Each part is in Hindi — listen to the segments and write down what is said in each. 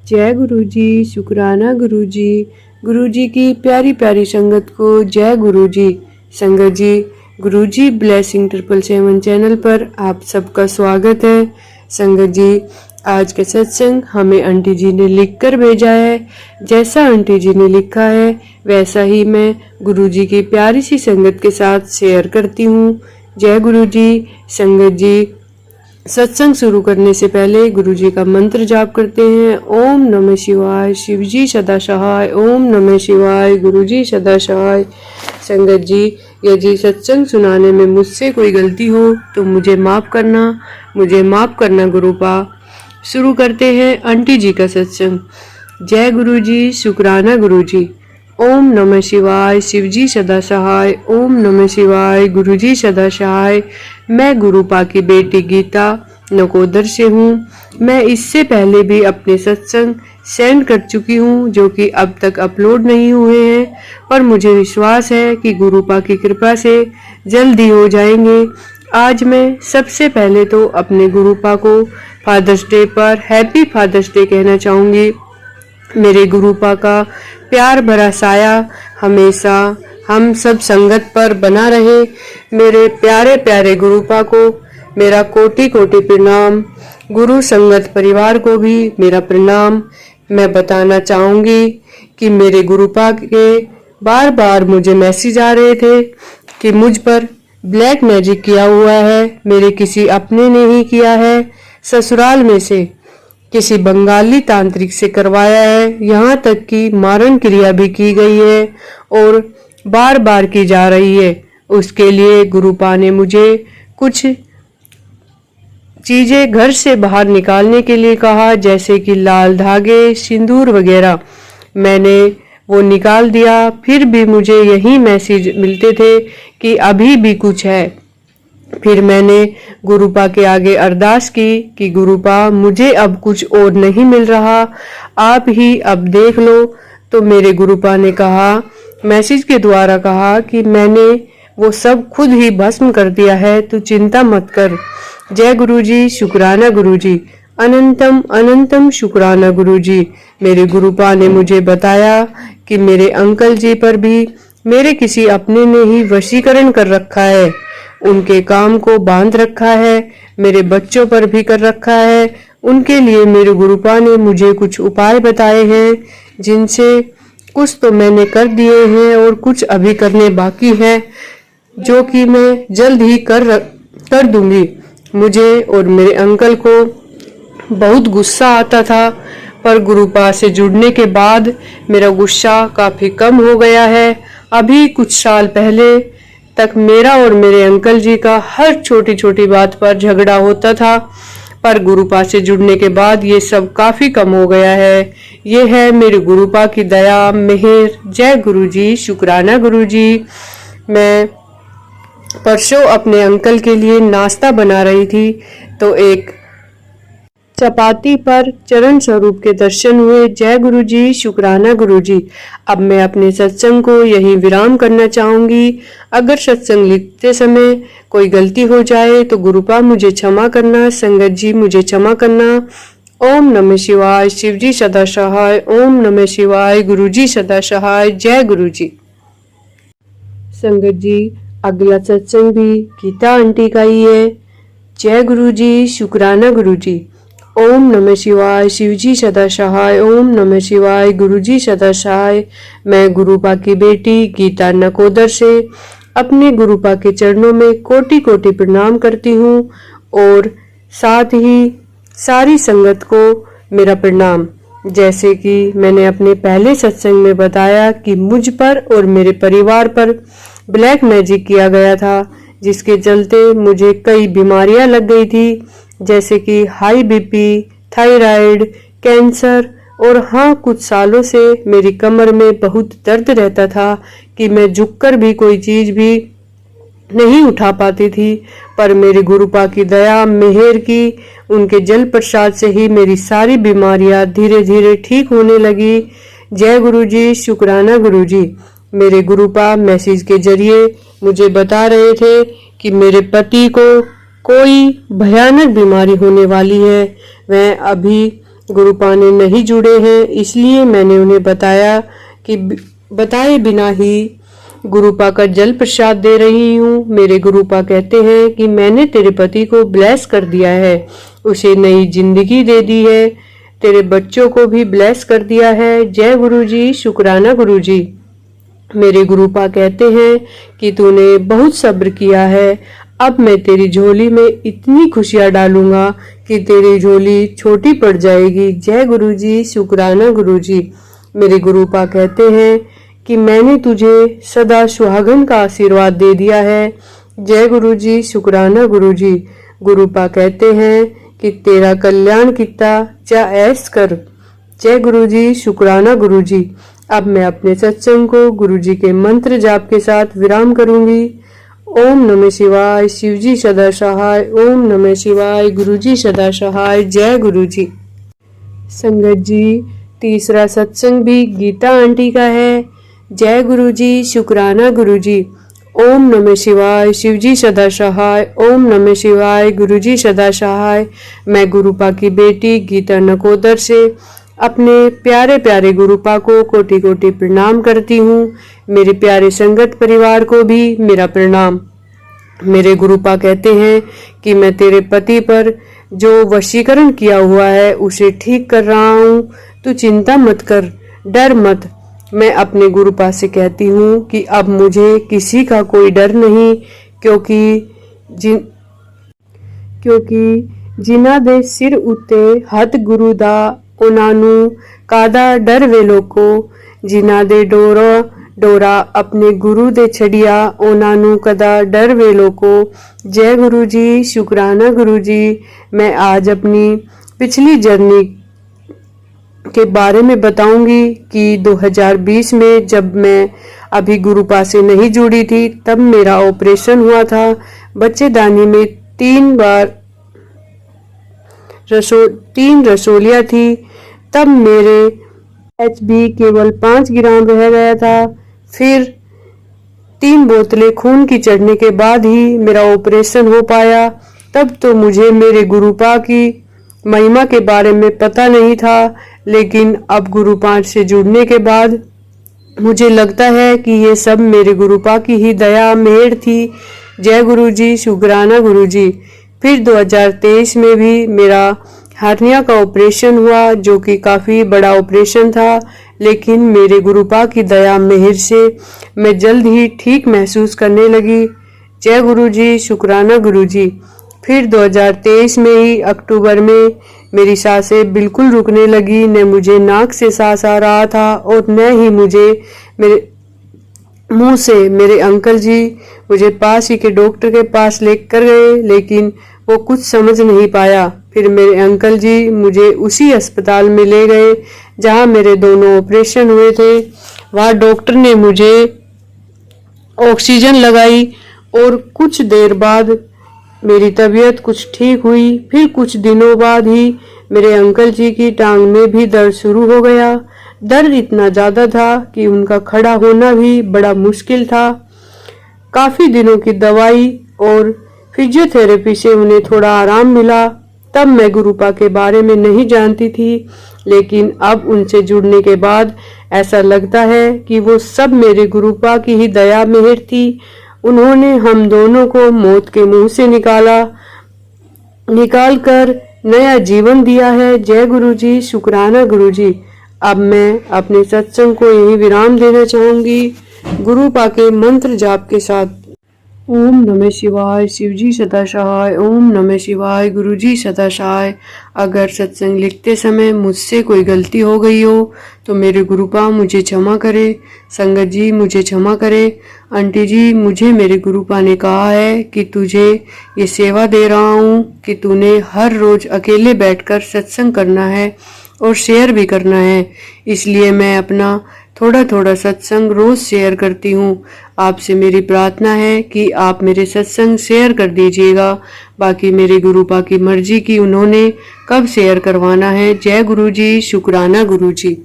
जय गुरु जी, शुक्राना गुरु जी। गुरु जी की प्यारी प्यारी संगत को जय गुरु जी। संगत जी, गुरु जी ब्लेसिंग 777 चैनल पर आप सबका स्वागत है। संगत जी, आज का सत्संग हमें आंटी जी ने लिख कर भेजा है। जैसा आंटी जी ने लिखा है वैसा ही मैं गुरु जी की प्यारी सी संगत के साथ शेयर करती हूँ। जय गुरु जी। संगत जी, सत्संग शुरू करने से पहले गुरु जी का मंत्र जाप करते हैं। ओम नमः शिवाय, शिव जी सदा सहाय। ओम नमः शिवाय, गुरु जी सदा सहाय। संगत जी, यदि सत्संग सुनाने में मुझसे कोई गलती हो तो मुझे माफ करना गुरुपा। शुरू करते हैं आंटी जी का सत्संग। जय गुरु जी, शुक्राना गुरु जी। ओम नमः शिवाय, शिव जी सदा सहाय। ओम नमः शिवाय, गुरु जी सदा सहाय। मैं गुरुपा की बेटी गीता नकोदर से हूँ। मैं इससे पहले भी अपने सत्संग सेंड कर चुकी हूँ जो कि अब तक अपलोड नहीं हुए हैं, पर मुझे विश्वास है कि गुरुपा की कृपा से जल्दी हो जाएंगे। आज मैं सबसे पहले तो अपने गुरुपा को फादर्स डे पर हैप्पी फादर्स डे कहना चाहूँगी। मेरे गुरुपा का प्यार भरा साया हमेशा हम सब संगत पर बना रहे। मेरे प्यारे प्यारे गुरुपा को मेरा कोटि कोटि प्रणाम। गुरु संगत परिवार को भी मेरा प्रणाम। मैं बताना चाहूँगी कि मेरे गुरुपा के बार बार मुझे मैसेज आ रहे थे कि मुझ पर ब्लैक मैजिक किया हुआ है। मेरे किसी अपने ने ही किया है, ससुराल में से किसी बंगाली तांत्रिक से करवाया है। यहाँ तक कि मारण क्रिया भी की गई है और बार बार की जा रही है। उसके लिए गुरुपा ने मुझे कुछ चीजें घर से बाहर निकालने के लिए कहा, जैसे कि लाल धागे, सिंदूर वगैरह। मैंने वो निकाल दिया, फिर भी मुझे यही मैसेज मिलते थे कि अभी भी कुछ है। फिर मैंने गुरुपा के आगे अरदास की कि गुरुपा, मुझे अब कुछ और नहीं मिल रहा, आप ही अब देख लो। तो मेरे गुरुपा ने कहा, मैसेज के द्वारा कहा कि मैंने वो सब खुद ही भस्म कर दिया है, तू चिंता मत कर। जय गुरु जी, शुक्राना गुरु जी। अनंतम अनंतम शुक्राना गुरु जी। मेरे गुरुपा ने मुझे बताया कि मेरे अंकल जी पर भी मेरे किसी अपने ने ही वशीकरण कर रखा है, उनके काम को बांध रखा है, मेरे बच्चों पर भी कर रखा है। उनके लिए मेरे गुरुपा ने मुझे कुछ उपाय बताए हैं, जिनसे कुछ तो मैंने कर दिए हैं और कुछ अभी करने बाकी है, जो कि मैं जल्द ही कर दूंगी। मुझे और मेरे अंकल को बहुत गुस्सा आता था, पर गुरुपा से जुड़ने के बाद मेरा गुस्सा काफी कम हो गया है। अभी कुछ साल पहले तक मेरा और मेरे अंकल जी का हर छोटी छोटी बात पर झगड़ा होता था, पर गुरुपा से जुड़ने के बाद ये सब काफी कम हो गया है। ये है मेरे गुरुपा की दया मेहर। जय गुरु जी, शुक्राना गुरु जी। मैं परसों अपने अंकल के लिए नाश्ता बना रही थी तो एक चपाती पर चरण स्वरूप के दर्शन हुए। जय गुरु जी, शुक्राना गुरु जी। अब मैं अपने सत्संग को यही विराम करना चाहूंगी। अगर सत्संग लिखते समय कोई गलती हो जाए तो गुरुपा मुझे क्षमा करना, संगत जी मुझे क्षमा करना। ओम नमः शिवाय, शिव जी सदा सहाय। ओम नमः शिवाय, गुरु जी सदा सहाय। जय गुरु जी। संगत जी, अगला सत्संग भी गीता आंटी का ही है। जय गुरु जी, शुक्राना गुरु जी। ओम नमः शिवाय, शिव जी सदा सहाय। ओम नमः शिवाय, गुरु जी सदा सहाय। मैं गुरुपा की बेटी गीता नकोदर से अपने गुरुपा के चरणों में कोटि कोटि प्रणाम करती हूँ और साथ ही सारी संगत को मेरा प्रणाम। जैसे कि मैंने अपने पहले सत्संग में बताया कि मुझ पर और मेरे परिवार पर ब्लैक मैजिक किया गया था, जिसके चलते मुझे कई बीमारियां लग गई थी, जैसे कि हाई बीपी, थायराइड, कैंसर और हाँ, कुछ सालों से मेरी कमर में बहुत दर्द रहता था कि मैं झुककर भी कोई चीज भी नहीं उठा पाती थी। पर मेरे गुरुपा की दया मेहर की, उनके जल प्रसाद से ही मेरी सारी बीमारियां धीरे धीरे ठीक होने लगी। जय गुरु जी, शुक्राना गुरु जी। मेरे गुरुपा मैसेज के जरिए मुझे बता रहे थे कि मेरे पति को कोई भयानक बीमारी होने वाली है। वह अभी गुरुपा ने नहीं जुड़े हैं, इसलिए मैंने उन्हें बताया कि बताए बिना ही गुरुपा का जल प्रसाद दे रही हूँ। मेरे गुरुपा कहते हैं कि मैंने तेरे पति को ब्लेस कर दिया है, उसे नई जिंदगी दे दी है, तेरे बच्चों को भी ब्लेस कर दिया है। जय गुरुजी, शुक्राना गुरुजी। मेरे गुरुपा कहते हैं कि तूने बहुत सब्र किया है, अब मैं तेरी झोली में इतनी खुशियां डालूंगा कि तेरी झोली छोटी पड़ जाएगी। जय गुरुजी, शुक्राना गुरुजी। मेरे गुरुपा कहते हैं कि मैंने तुझे सदा सुहागन का आशीर्वाद दे दिया है। जय गुरुजी, शुक्राना गुरुजी। गुरुपा कहते हैं कि तेरा कल्याण कितना, चा ऐस कर। जय गुरुजी, शुक्राना गुरुजी। अब मैं अपने सत्संग को गुरुजी के मंत्र जाप के साथ विराम करूंगी। ओम नमः शिवाय, शिवजी सदा सहाय। ओम नमः शिवाय, गुरुजी सदा सहाय। जय गुरुजी। संगत जी, तीसरा सत्संग भी गीता आंटी का है। जय गुरुजी, शुक्राना गुरुजी। ओम नमः शिवाय, शिवजी सदा सहाय। ओम नमः शिवाय, गुरुजी सदा सहाय। मैं गुरुपा की बेटी गीता नकोदर से अपने प्यारे प्यारे गुरुपा को कोटि कोटि प्रणाम करती हूँ। मेरे प्यारे संगत परिवार को भी मेरा प्रणाम। मेरे गुरुपा कहते हैं कि मैं तेरे पति पर जो वशीकरण किया हुआ है उसे ठीक कर रहा हूँ, तू चिंता मत कर, डर मत। मैं अपने गुरुपा से कहती हूँ कि अब मुझे किसी का कोई डर नहीं, क्योंकि जिन्हां दे सिर उत्ते हथ गुरु दा उन्हां नूं कादा डर वे लोको, जिन्हां दे डोरा अपने गुरु दे छड़िया उन्हां नूं कदा डर वे लोको। जय गुरु जी, शुक्राना गुरु जी। मैं आज अपनी पिछली जर्नी के बारे में बताऊंगी कि 2020 में जब मैं अभी गुरुपा से नहीं जुड़ी थी तब मेरा ऑपरेशन हुआ था। बच्चेदानी में 3 रसोलियां थी। तब मेरे HB केवल 5 ग्राम रह गया था। फिर 3 बोतलें खून की चढ़ने के बाद ही मेरा ऑपरेशन हो पाया। तब तो मुझे मेरे गुरुपा की महिमा के बारे में पता नहीं था, लेकिन अब गुरुपा से जुड़ने के बाद मुझे लगता है कि ये सब मेरे गुरुपा की ही दया मेहर थी। जय गुरु जी, शुक्राना गुरु जी। फिर 2023 में भी मेरा हार्निया का ऑपरेशन हुआ, जो कि काफी बड़ा ऑपरेशन था, लेकिन मेरे गुरुपा की दया मेहर से मैं जल्द ही ठीक महसूस करने लगी। जय गुरु जी, शुक्राना गुरु जी। फिर 2023 में ही अक्टूबर में मेरी सांसें बिल्कुल रुकने लगी, न मुझे नाक से सांस आ रहा था और न ही मुझे मेरे मुंह से। मेरे अंकल जी मुझे पास ही के डॉक्टर के पास लेकर गए, लेकिन वो कुछ समझ नहीं पाया। फिर मेरे अंकल जी मुझे उसी अस्पताल में ले गए जहां मेरे दोनों ऑपरेशन हुए थे। वहां डॉक्टर ने मुझे ऑक्सीजन लगाई और कुछ देर बाद मेरी तबीयत कुछ ठीक हुई। फिर कुछ दिनों बाद ही मेरे अंकल जी की टांग में भी दर्द शुरू हो गया। दर्द इतना ज्यादा था कि उनका खड़ा होना भी बड़ा मुश्किल था। काफी दिनों की दवाई और फिजियोथेरेपी से उन्हें थोड़ा आराम मिला। तब मैं गुरुपा के बारे में नहीं जानती थी, लेकिन अब उनसे जुड़ने के बाद ऐसा लगता है कि वो सब मेरे गुरुपा की ही दया मेहर थी। उन्होंने हम दोनों को मौत के मुंह से निकाल कर नया जीवन दिया है। जय गुरु जी, शुक्राना गुरु जी। अब मैं अपने सत्संग को यही विराम देना चाहूंगी गुरुपा के मंत्र जाप के साथ। ओम नमः शिवाय, शिवजी सदा सहाय। ओम नमः शिवाय, गुरुजी सदा सहाय। अगर सत्संग लिखते समय मुझसे कोई गलती हो गई हो तो मेरे गुरुपा मुझे क्षमा करे। संगत जी मुझे क्षमा करे। आंटी जी, मुझे मेरे गुरुपा ने कहा है कि तुझे ये सेवा दे रहा हूँ कि तूने हर रोज अकेले बैठकर सत्संग करना है और शेयर भी करना है, इसलिए मैं अपना थोड़ा थोड़ा सत्संग रोज शेयर करती हूँ। आपसे मेरी प्रार्थना है कि आप मेरे सत्संग शेयर कर दीजिएगा। बाकी मेरे गुरुपा की मर्जी की उन्होंने कब शेयर करवाना है। जय गुरु जी, शुक्राना गुरु जी।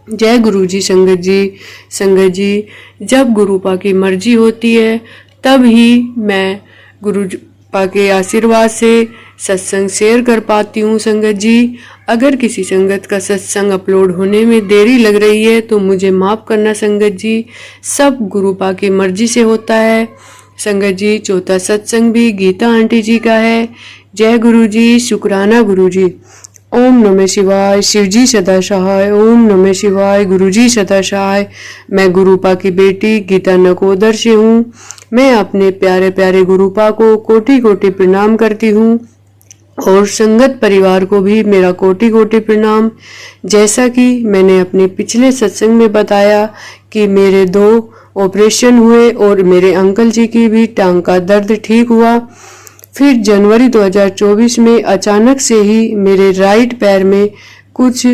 जय गुरु जी। संगत जी, जब गुरुपा की मर्जी होती है तब ही मैं गुरुपा पापा के आशीर्वाद से सत्संग शेयर कर पाती हूँ संगत जी। अगर किसी संगत का सत्संग अपलोड होने में देरी लग रही है तो मुझे माफ़ करना संगत जी, सब गुरु पा की मर्जी से होता है। संगत जी, चौथा सत्संग भी गीता आंटी जी का है। जय गुरु जी, शुक्राना गुरु जी। ओम नमः शिवाय, शिव जी सदा सहाय। ओम नमः शिवाय, गुरु जी सदा सहाय। मैं गुरुपा की बेटी गीता नकोदर से हूँ। मैं अपने प्यारे प्यारे गुरुपा को कोटि कोटि प्रणाम करती हूँ और संगत परिवार को भी मेरा कोटि कोटि प्रणाम। जैसा कि मैंने अपने पिछले सत्संग में बताया कि मेरे 2 ऑपरेशन हुए और मेरे अंकल जी की भी टांग का दर्द ठीक हुआ। फिर जनवरी 2024 में अचानक से ही मेरे राइट पैर में कुछ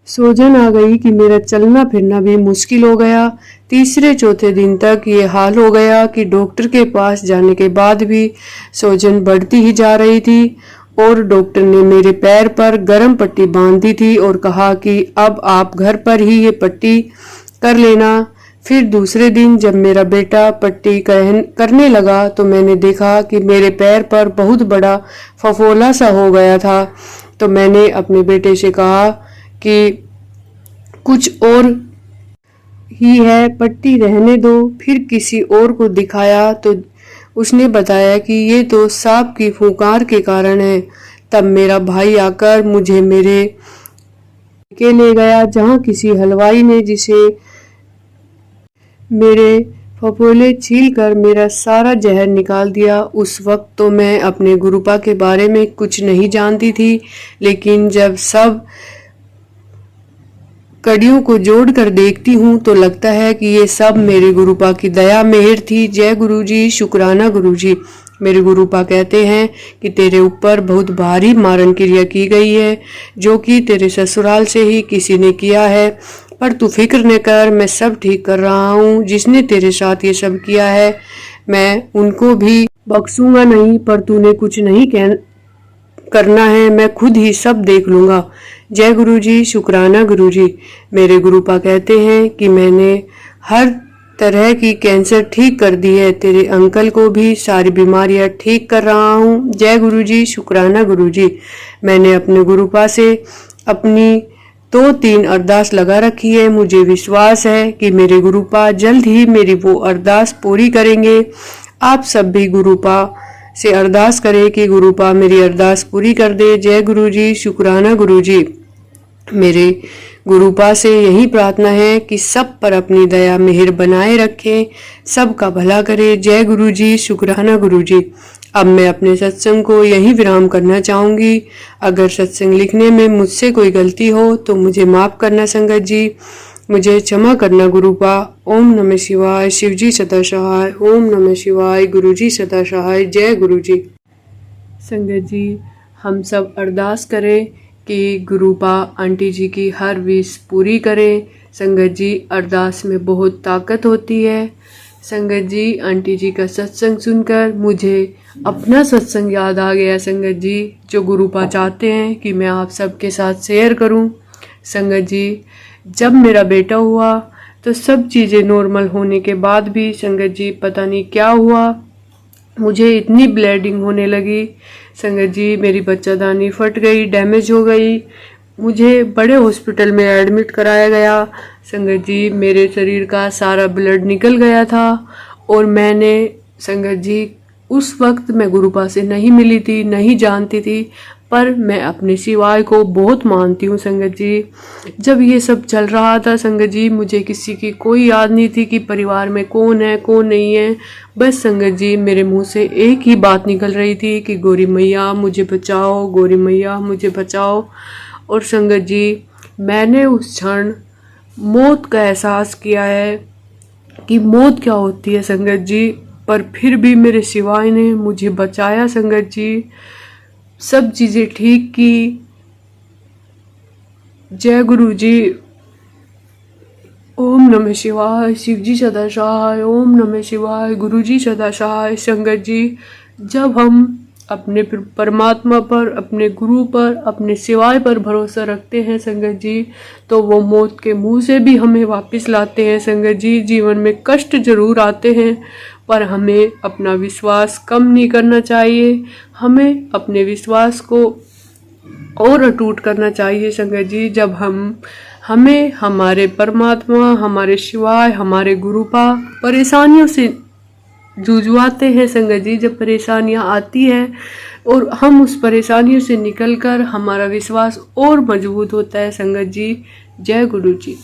सूजन आ गई कि मेरा चलना फिरना भी मुश्किल हो गया। तीसरे चौथे दिन तक ये हाल हो गया कि डॉक्टर के पास जाने के बाद भी सूजन बढ़ती ही जा रही थी और डॉक्टर ने मेरे पैर पर गर्म पट्टी बांध दी थी और कहा कि अब आप घर पर ही ये पट्टी कर लेना। फिर दूसरे दिन जब मेरा बेटा पट्टी करने लगा तो मैंने देखा कि मेरे पैर पर बहुत बड़ा फफोला सा हो गया था। तो मैंने अपने बेटे से कहा कि कुछ और ही है, पट्टी रहने दो। फिर किसी और को दिखाया तो उसने बताया कि ये तो सांप की फुंकार के कारण है। तब मेरा भाई आकर मुझे मेरे के ले गया जहाँ किसी हलवाई ने जिसे मेरे फफोले छील कर मेरा सारा जहर निकाल दिया। उस वक्त तो मैं अपने गुरुपा के बारे में कुछ नहीं जानती थी, लेकिन जब सब कड़ियों को जोड़कर देखती हूँ तो लगता है कि ये सब मेरे गुरुपा की दया मेहर थी। जय गुरु जी, शुक्राना गुरु जी। मेरे गुरुपा कहते हैं कि तेरे ऊपर बहुत भारी मारण क्रिया की गई है, जो कि तेरे ससुराल से ही किसी ने किया है। पर तू फिक्र न कर, मैं सब ठीक कर रहा हूँ। जिसने तेरे साथ ये सब किया है मैं उनको भी बख्शूंगा नहीं, पर तूने कुछ नहीं करना है, मैं खुद ही सब देख लूंगा। जय गुरु जी, शुक्राना गुरु जी। मेरे गुरुपा कहते हैं कि मैंने हर तरह की कैंसर ठीक कर दी है। तेरे अंकल को भी सारी बीमारियां ठीक कर रहा हूँ। जय गुरु जी, शुक्राना गुरु जी। मैंने अपने गुरुपा से अपनी 2-3 अरदास लगा रखी है। मुझे विश्वास है कि मेरे गुरुपा जल्द ही मेरी वो अरदास पूरी करेंगे। आप सब भी गुरुपा से अरदास करें कि गुरुपा मेरी अरदास पूरी कर दे। जय गुरु जी, शुक्राना गुरु जी। मेरे गुरुपा से यही प्रार्थना है कि सब पर अपनी दया मेहर बनाए रखें, सबका भला करे। जय गुरु जी, शुक्राना गुरु जी। अब मैं अपने सत्संग को यहीं विराम करना चाहूंगी। अगर सत्संग लिखने में मुझसे कोई गलती हो तो मुझे माफ करना संगत जी, मुझे क्षमा करना गुरुपा। ओम नमः शिवाय, शिव जी सदा सहाय। ओम नमः शिवाय, गुरु जी सदा सहाय। जय गुरु जी। संगत जी, हम सब अरदास करें कि गुरुपा आंटी जी की हर विश पूरी करें। संगत जी, अरदास में बहुत ताकत होती है। संगत जी, आंटी जी का सत्संग सुनकर मुझे अपना सत्संग याद आ गया संगत जी, जो गुरुपा चाहते हैं कि मैं आप सबके साथ शेयर करूं। संगत जी, जब मेरा बेटा हुआ तो सब चीज़ें नॉर्मल होने के बाद भी संगत जी पता नहीं क्या हुआ, मुझे इतनी ब्लीडिंग होने लगी। संगत जी, मेरी बच्चादानी फट गई, डैमेज हो गई। मुझे बड़े हॉस्पिटल में एडमिट कराया गया। संगत जी, मेरे शरीर का सारा ब्लड निकल गया था और मैंने संगत जी उस वक्त मैं गुरुपा से नहीं मिली थी, नहीं जानती थी, पर मैं अपने शिवाय को बहुत मानती हूँ संगत जी। जब ये सब चल रहा था संगत जी, मुझे किसी की कोई याद नहीं थी कि परिवार में कौन है कौन नहीं है। बस संगत जी, मेरे मुंह से एक ही बात निकल रही थी कि गौरी मैया मुझे बचाओ, गौरी मैया मुझे बचाओ। और संगत जी, मैंने उस क्षण मौत का एहसास किया है कि मौत क्या होती है संगत जी, पर फिर भी मेरे शिवाय ने मुझे बचाया संगत जी, सब चीज़ें ठीक की। जय गुरु जी। ओम नमः शिवाय, शिव जी सदा सहाय। ओम नमः शिवाय, गुरु जी सदा सहाय। संगत जी, जब हम अपने परमात्मा पर, अपने गुरु पर, अपने शिवाय पर भरोसा रखते हैं संगत जी, तो वो मौत के मुंह से भी हमें वापस लाते हैं संगत जी। जीवन में कष्ट जरूर आते हैं, पर हमें अपना विश्वास कम नहीं करना चाहिए। हमें अपने विश्वास को और अटूट करना चाहिए संगत जी। जब हमें हमारे परमात्मा, हमारे शिवाय, हमारे गुरुपा परेशानियों से जुझवाते हैं संगत जी। जब परेशानियां आती है और हम उस परेशानियों से निकलकर हमारा विश्वास और मजबूत होता है संगत जी। जय गुरु जी।